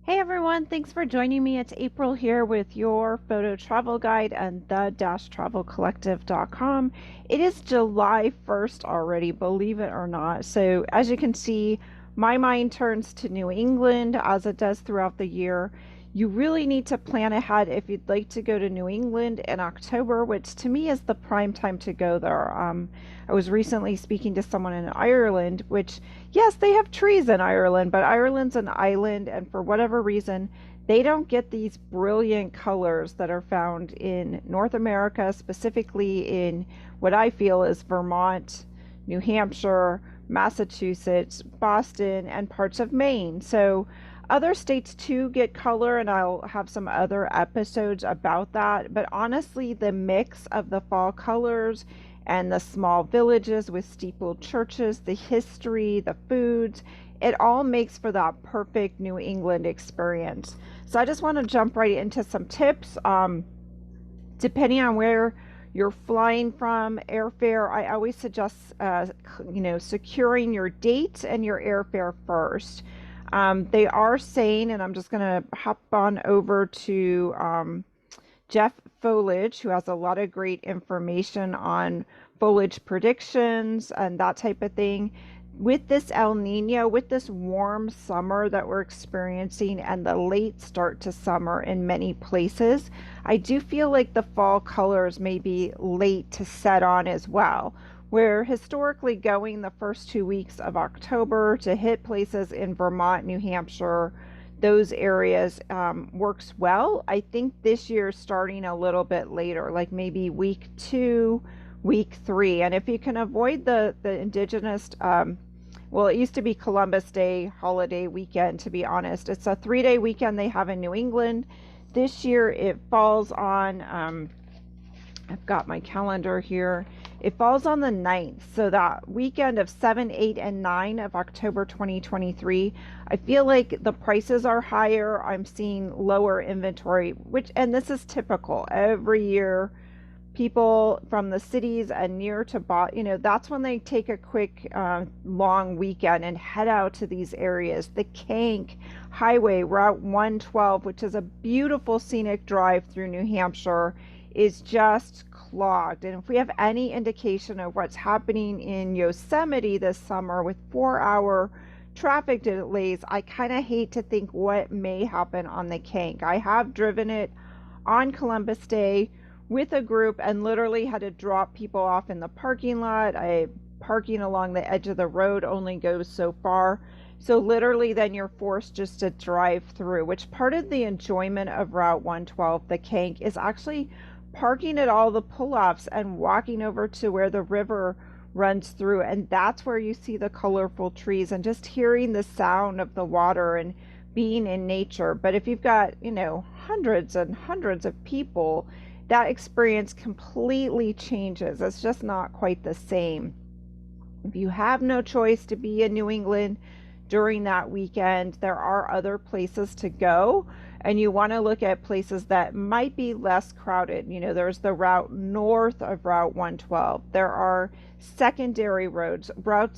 Hey everyone, thanks for joining me. It's April here with your photo travel guide and the-travelcollective.com. It is July 1st already, believe it or not. So as you can see, my mind turns to New England as it does throughout the year. You really need to plan ahead if you'd like to go to New England in October, which to me is the prime time to go there. I was recently speaking to someone in Ireland, which yes, they have trees in Ireland, but Ireland's an island, and for whatever reason, they don't get these brilliant colors that are found in North America, specifically in what I feel is Vermont, New Hampshire, Massachusetts, Boston, and parts of Maine. So other states too get color, and I'll have some other episodes about that. But honestly, the mix of the fall colors and the small villages with steepled churches, the history, the foods, it all makes for that perfect New England experience. So I just want to jump right into some tips. Depending on where you're flying from, airfare, I always suggest, securing your date and your airfare first. They are saying, and I'm just going to hop on over to Jeff Foliage, who has a lot of great information on foliage predictions and that type of thing. With this El Nino, with this warm summer that we're experiencing and the late start to summer in many places, I do feel like the fall colors may be late to set on as well. We're historically going the first 2 weeks of October to hit places in Vermont, New Hampshire, those areas works well. I think this year starting a little bit later, like maybe week 2, week 3. And if you can avoid the indigenous, well, it used to be Columbus Day holiday weekend, to be honest. It's a 3-day weekend they have in New England. This year it falls on, I've got my calendar here. It falls on the 9th, so that weekend of 7, 8, and 9 of October 2023. I feel like the prices are higher. I'm seeing lower inventory, and this is typical. Every year, people from the cities and near to that's when they take a quick long weekend and head out to these areas. The Kank Highway, Route 112, which is a beautiful scenic drive through New Hampshire, is just clogged. And if we have any indication of what's happening in Yosemite this summer with 4-hour traffic delays, I kind of hate to think what may happen on the Kank. I have driven it on Columbus Day with a group and literally had to drop people off in the parking lot. Parking along the edge of the road only goes so far. So literally then you're forced just to drive through, which part of the enjoyment of Route 112, the Kank, is actually parking at all the pull-offs and walking over to where the river runs through. And that's where you see the colorful trees and just hearing the sound of the water and being in nature. But if you've got, hundreds and hundreds of people, that experience completely changes. It's just not quite the same. If you have no choice to be in New England during that weekend, there are other places to go, and you want to look at places that might be less crowded. There's the route north of Route 112. There are secondary routes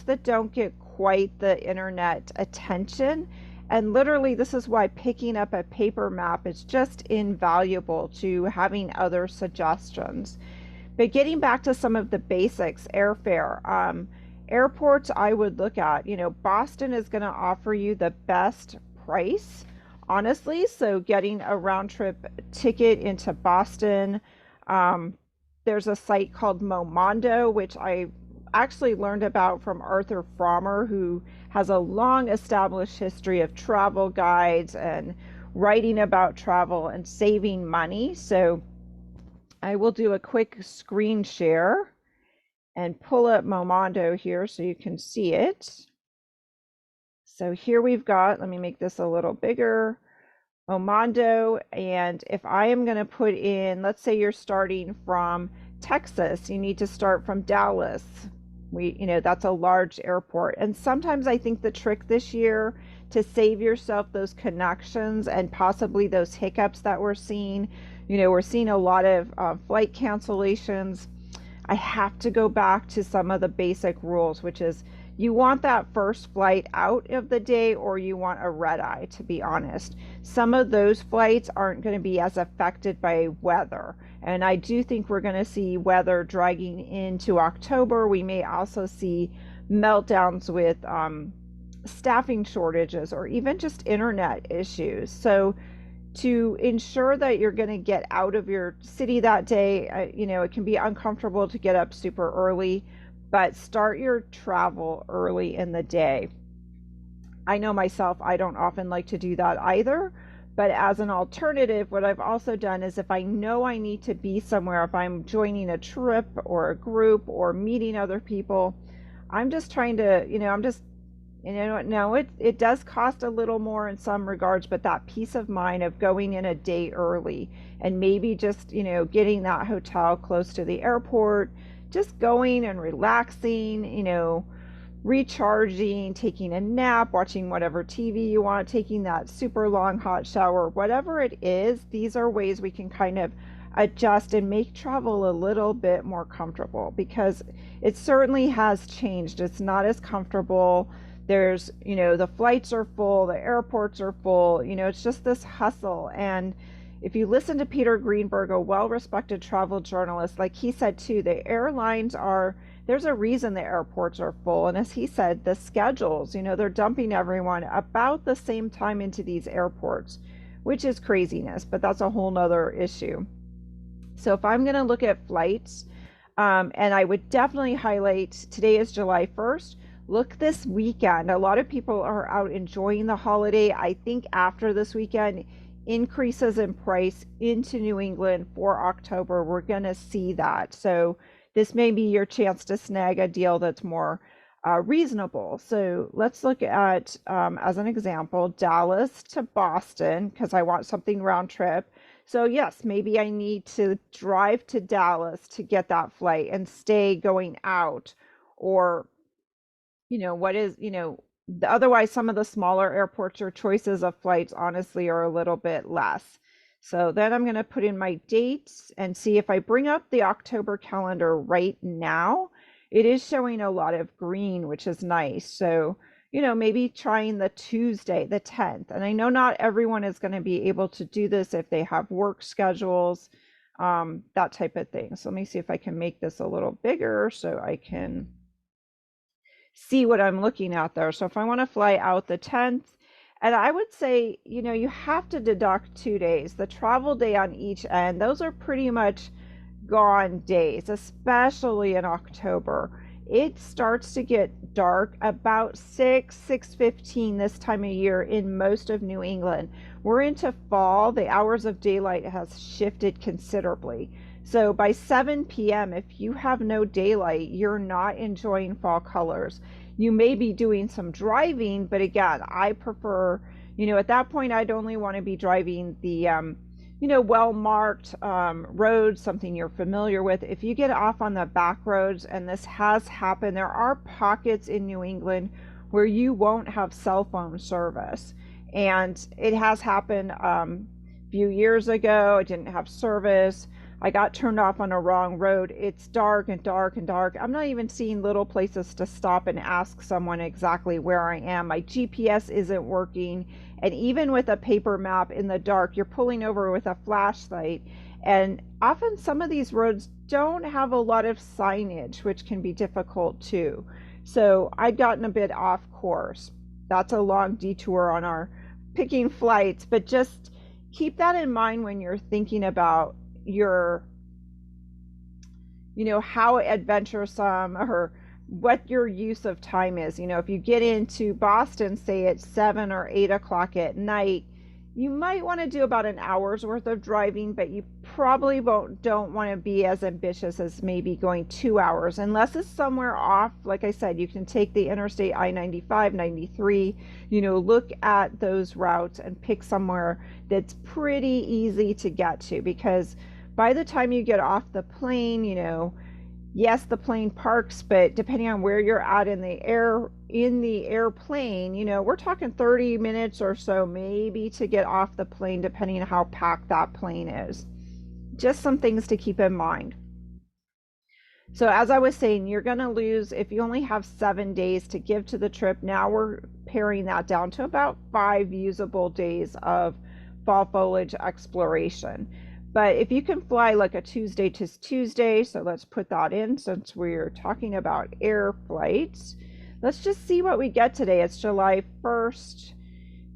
that don't get quite the internet attention. And literally, this is why picking up a paper map is just invaluable to having other suggestions. But getting back to some of the basics, airfare. Airports I would look at. Boston is going to offer you the best price, honestly. So getting a round trip ticket into Boston. There's a site called Momondo, which I actually learned about from Arthur Frommer, who has a long established history of travel guides and writing about travel and saving money. So I will do a quick screen share and pull up Momondo here so you can see it. So here we've got, let me make this a little bigger, Momondo. And if I am going to put in, let's say you're starting from Texas, you need to start from Dallas. That's a large airport. And sometimes I think the trick this year to save yourself those connections and possibly those hiccups that we're seeing, we're seeing a lot of flight cancellations. I have to go back to some of the basic rules, which is You want that first flight out of the day, or you want a red eye, to be honest. Some of those flights aren't going to be as affected by weather. And I do think we're going to see weather dragging into October. We may also see meltdowns with staffing shortages or even just internet issues. So to ensure that you're going to get out of your city that day, it can be uncomfortable to get up super early, but start your travel early in the day. I know myself, I don't often like to do that either, but as an alternative, what I've also done is if I know I need to be somewhere, if I'm joining a trip or a group or meeting other people, I'm just trying to, I'm just, no, it does cost a little more in some regards, but that peace of mind of going in a day early and maybe just, getting that hotel close to the airport, just going and relaxing, recharging, taking a nap, watching whatever TV you want, taking that super long hot shower, whatever it is, these are ways we can kind of adjust and make travel a little bit more comfortable, because it certainly has changed. It's not as comfortable. There's, the flights are full, the airports are full, it's just this hustle. And if you listen to Peter Greenberg, a well-respected travel journalist, like he said too, there's a reason the airports are full. And as he said, the schedules, they're dumping everyone about the same time into these airports, which is craziness, but that's a whole nother issue. So if I'm going to look at flights, and I would definitely highlight, today is July 1st, look this weekend. A lot of people are out enjoying the holiday. I think after this weekend, increases in price into New England for October, we're going to see that. So this may be your chance to snag a deal that's more reasonable. So let's look at, as an example, Dallas to Boston, because I want something round trip. So yes, maybe I need to drive to Dallas to get that flight and stay going out, or otherwise some of the smaller airports or choices of flights honestly are a little bit less. So then I'm going to put in my dates and see if I bring up the October calendar right now, it is showing a lot of green, which is nice. So, maybe trying the Tuesday, the 10th. And I know not everyone is going to be able to do this if they have work schedules, that type of thing. So let me see if I can make this a little bigger so I can see what I'm looking at there. So if I want to fly out the 10th, and I would say, you have to deduct 2 days, the travel day on each end. Those are pretty much gone days, especially in October. It starts to get dark about 6:15 this time of year in most of New England. We're into fall. The hours of daylight has shifted considerably. So by 7 p.m., if you have no daylight, you're not enjoying fall colors. You may be doing some driving, but again, I prefer, at that point, I'd only want to be driving the, well-marked roads, something you're familiar with. If you get off on the back roads, and this has happened, there are pockets in New England where you won't have cell phone service. And it has happened a few years ago. It didn't have service. I got turned off on a wrong road. It's dark and dark and dark. I'm not even seeing little places to stop and ask someone exactly where I am. My GPS isn't working. And even with a paper map in the dark, you're pulling over with a flashlight. And often some of these roads don't have a lot of signage, which can be difficult too. So I'd gotten a bit off course. That's a long detour on our picking flights, but just keep that in mind when you're thinking about your, how adventuresome or what your use of time is. If you get into Boston, say at 7 or 8 o'clock at night, you might want to do about an hour's worth of driving, but you probably don't want to be as ambitious as maybe going 2 hours, unless it's somewhere off. Like I said, you can take the Interstate I-95, 93, look at those routes and pick somewhere that's pretty easy to get to, because by the time you get off the plane, yes, the plane parks, but depending on where you're at in the airplane, we're talking 30 minutes or so maybe to get off the plane, depending on how packed that plane is. Just some things to keep in mind. So as I was saying, you're going to lose, if you only have 7 days to give to the trip, now we're paring that down to about 5 usable days of fall foliage exploration. But if you can fly like a Tuesday to Tuesday, so let's put that in since we're talking about air flights. Let's just see what we get today. It's July 1st.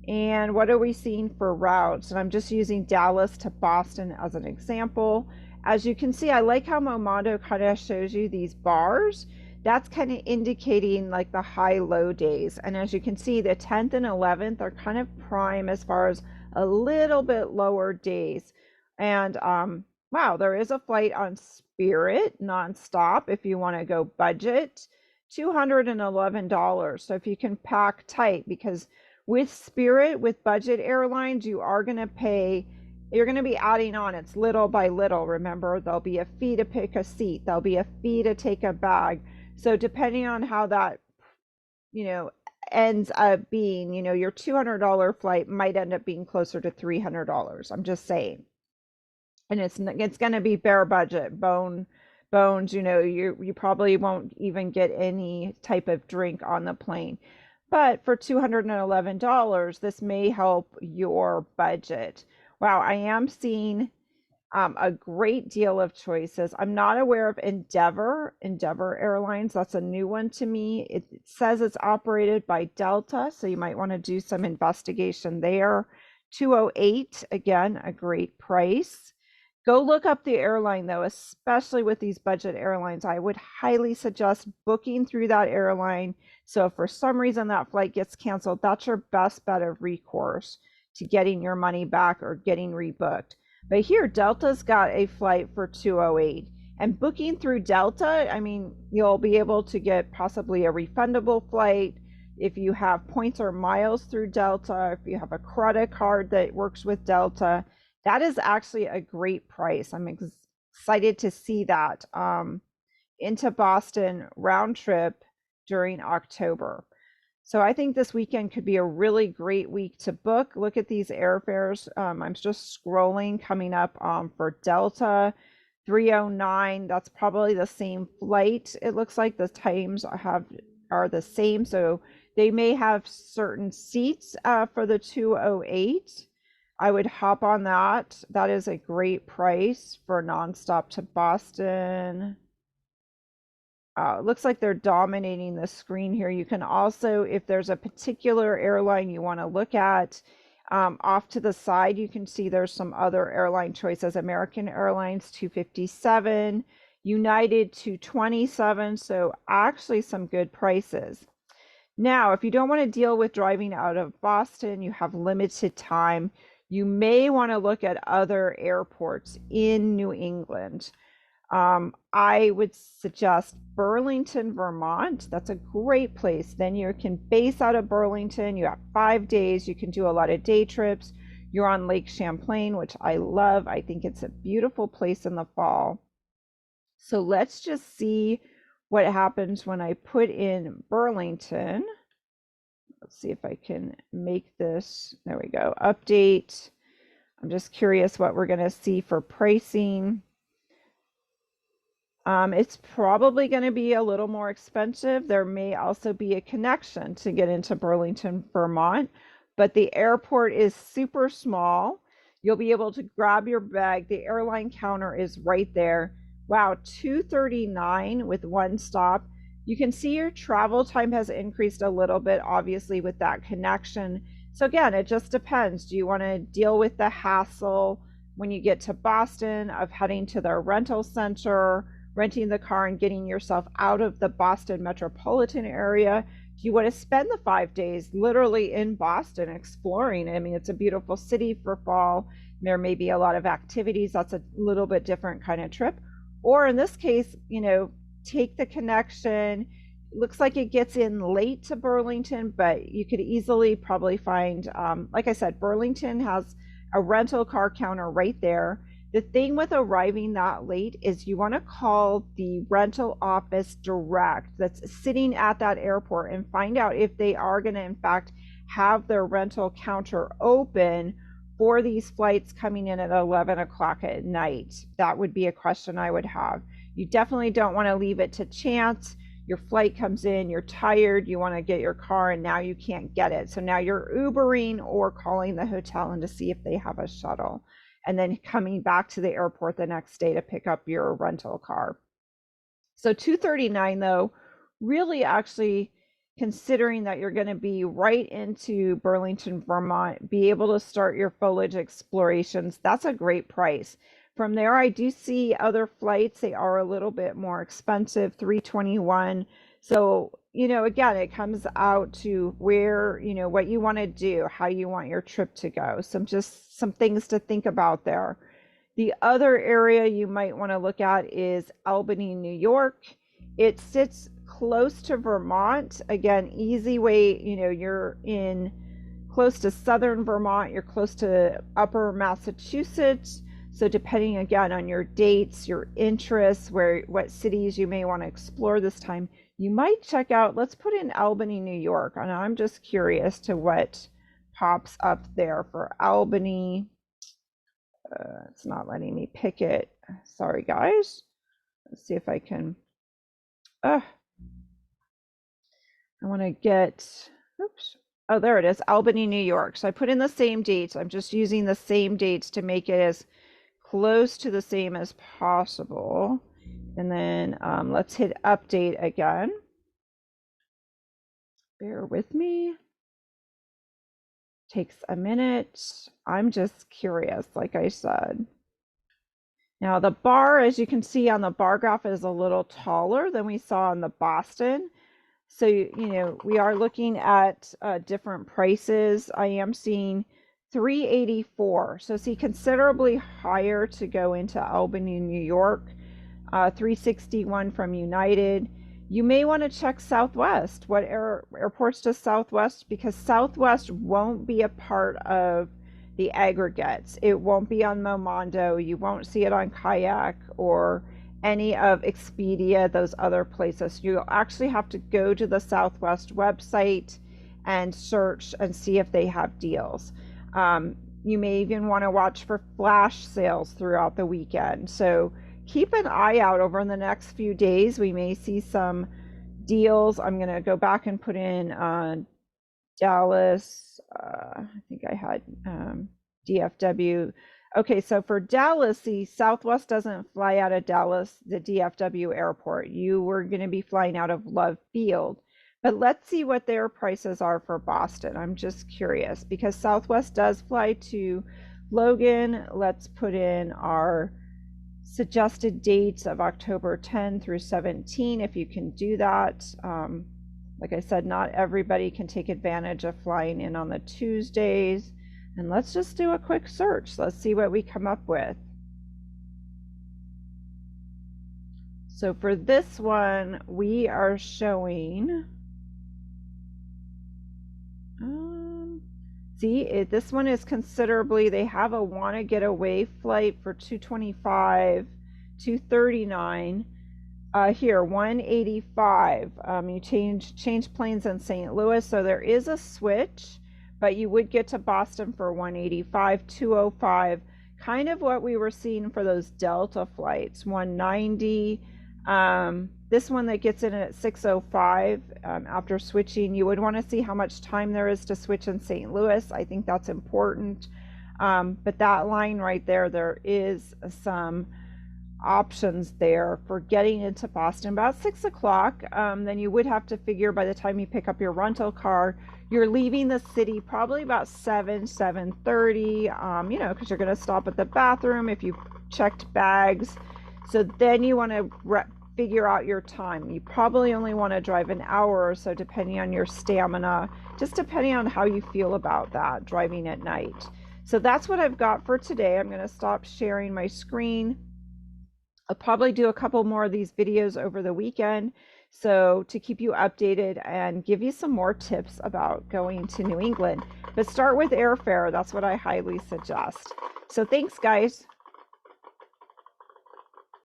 And what are we seeing for routes? And I'm just using Dallas to Boston as an example. As you can see, I like how Momondo kind of shows you these bars. That's kind of indicating like the high-low days. And as you can see, the 10th and 11th are kind of prime as far as a little bit lower days. And wow, there is a flight on Spirit nonstop if you want to go budget, $211. So if you can pack tight, because with Spirit, with budget airlines, you are going to pay, you're going to be adding on. It's little by little. Remember, there'll be a fee to pick a seat. There'll be a fee to take a bag. So depending on how that, ends up being, your $200 flight might end up being closer to $300. I'm just saying. And it's going to be bare budget, bones, you probably won't even get any type of drink on the plane. But for $211, this may help your budget. Wow, I am seeing a great deal of choices. I'm not aware of Endeavor Airlines. That's a new one to me. It says it's operated by Delta, so you might want to do some investigation there. 208, again, a great price. Go look up the airline though, especially with these budget airlines. I would highly suggest booking through that airline. So if for some reason that flight gets canceled, that's your best bet of recourse to getting your money back or getting rebooked. But here, Delta's got a flight for 208. And booking through Delta, I mean, you'll be able to get possibly a refundable flight if you have points or miles through Delta, if you have a credit card that works with Delta. That is actually a great price. I'm excited to see that into Boston round trip during October. So I think this weekend could be a really great week to book. Look at these airfares. I'm just scrolling coming up for Delta 309. That's probably the same flight. It looks like the times are the same. So they may have certain seats for the 208. I would hop on that. That is a great price for nonstop to Boston. It looks like they're dominating the screen here. You can also, if there's a particular airline you want to look at, off to the side, you can see there's some other airline choices. American Airlines 257, United 227. So actually some good prices. Now, if you don't want to deal with driving out of Boston, you have limited time, you may want to look at other airports in New England. I would suggest Burlington, Vermont. That's a great place. Then you can base out of Burlington. You have 5 days. You can do a lot of day trips. You're on Lake Champlain, which I love. I think it's a beautiful place in the fall. So let's just see what happens when I put in Burlington. Let's see if I can make this. There we go. Update. I'm just curious what we're going to see for pricing. It's probably going to be a little more expensive. There may also be a connection to get into Burlington, Vermont, but the airport is super small. You'll be able to grab your bag. The airline counter is right there. Wow, $239 with one stop. You can see your travel time has increased a little bit, obviously, with that connection. So again, it just depends. Do you want to deal with the hassle when you get to Boston of heading to the rental center, renting the car and getting yourself out of the Boston metropolitan area? Do you want to spend the 5 days literally in Boston exploring? I mean, it's a beautiful city for fall. There may be a lot of activities. That's a little bit different kind of trip. Or in this case, take the connection. It looks like it gets in late to Burlington, but you could easily probably find, like I said, Burlington has a rental car counter right there. The thing with arriving that late is you want to call the rental office direct that's sitting at that airport and find out if they are going to, in fact, have their rental counter open for these flights coming in at 11 o'clock at night. That would be a question I would have. You definitely don't want to leave it to chance. Your flight comes in, you're tired, you want to get your car, and now you can't get it. So now you're Ubering or calling the hotel and to see if they have a shuttle, and then coming back to the airport the next day to pick up your rental car. So 239 though, really actually considering that you're going to be right into Burlington, Vermont, be able to start your foliage explorations, that's a great price. From there, I do see other flights. They are a little bit more expensive, 321. So, again, it comes out to where, what you want to do, how you want your trip to go. Just some things to think about there. The other area you might want to look at is Albany, New York. It sits close to Vermont. Again, easy way, you're in close to southern Vermont, you're close to upper Massachusetts. So depending again on your dates, your interests, what cities you may want to explore this time, you might check out, let's put in Albany, New York. And I'm just curious to what pops up there for Albany. It's not letting me pick it. Sorry, guys. Let's see if I can. I want to get, oops. Oh, there it is, Albany, New York. So I put in the same dates. I'm just using the same dates to make it as close to the same as possible. And then let's hit update again. Bear with me. Takes a minute. I'm just curious, like I said. Now the bar, as you can see on the bar graph, is a little taller than we saw in the Boston. So, we are looking at different prices. I am seeing 384. So see, considerably higher to go into Albany, New York. 361 from United. You may want to check Southwest. What airports does Southwest? Because Southwest won't be a part of the aggregates. It won't be on Momondo. You won't see it on Kayak or any of Expedia, those other places. You'll actually have to go to the Southwest website and search and see if they have deals. You may even want to watch for flash sales throughout the weekend. So keep an eye out over the next few days. We may see some deals. I'm going to go back and put in Dallas. I think I had DFW. Okay, so for Dallas, the Southwest doesn't fly out of Dallas, the DFW airport. You were going to be flying out of Love Field. But let's see what their prices are for Boston. I'm just curious because Southwest does fly to Logan. Let's put in our suggested dates of October 10 through 17 if you can do that. Like I said, not everybody can take advantage of flying in on the Tuesdays. And let's just do a quick search. Let's see what we come up with. So for this one, we are showing, this one is considerably, they have a wanna get away flight for 225, 239. Here, 185. You change planes in St. Louis, so there is a switch, but you would get to Boston for 185, 205, kind of what we were seeing for those Delta flights, 190. This one that gets in at 605 after switching, you would want to see how much time there is to switch in St. Louis. I think that's important. But that line right there, there is some options there for getting into Boston about 6 o'clock. Then you would have to figure by the time you pick up your rental car, you're leaving the city probably about 7:30, because you're going to stop at the bathroom if you checked bags. So then you want to figure out your time. You probably only want to drive an hour or so depending on your stamina, just depending on how you feel about that, driving at night. So that's what I've got for today. I'm going to stop sharing my screen. I'll probably do a couple more of these videos over the weekend, so to keep you updated and give you some more tips about going to New England. But start with airfare. That's what I highly suggest. So thanks, guys.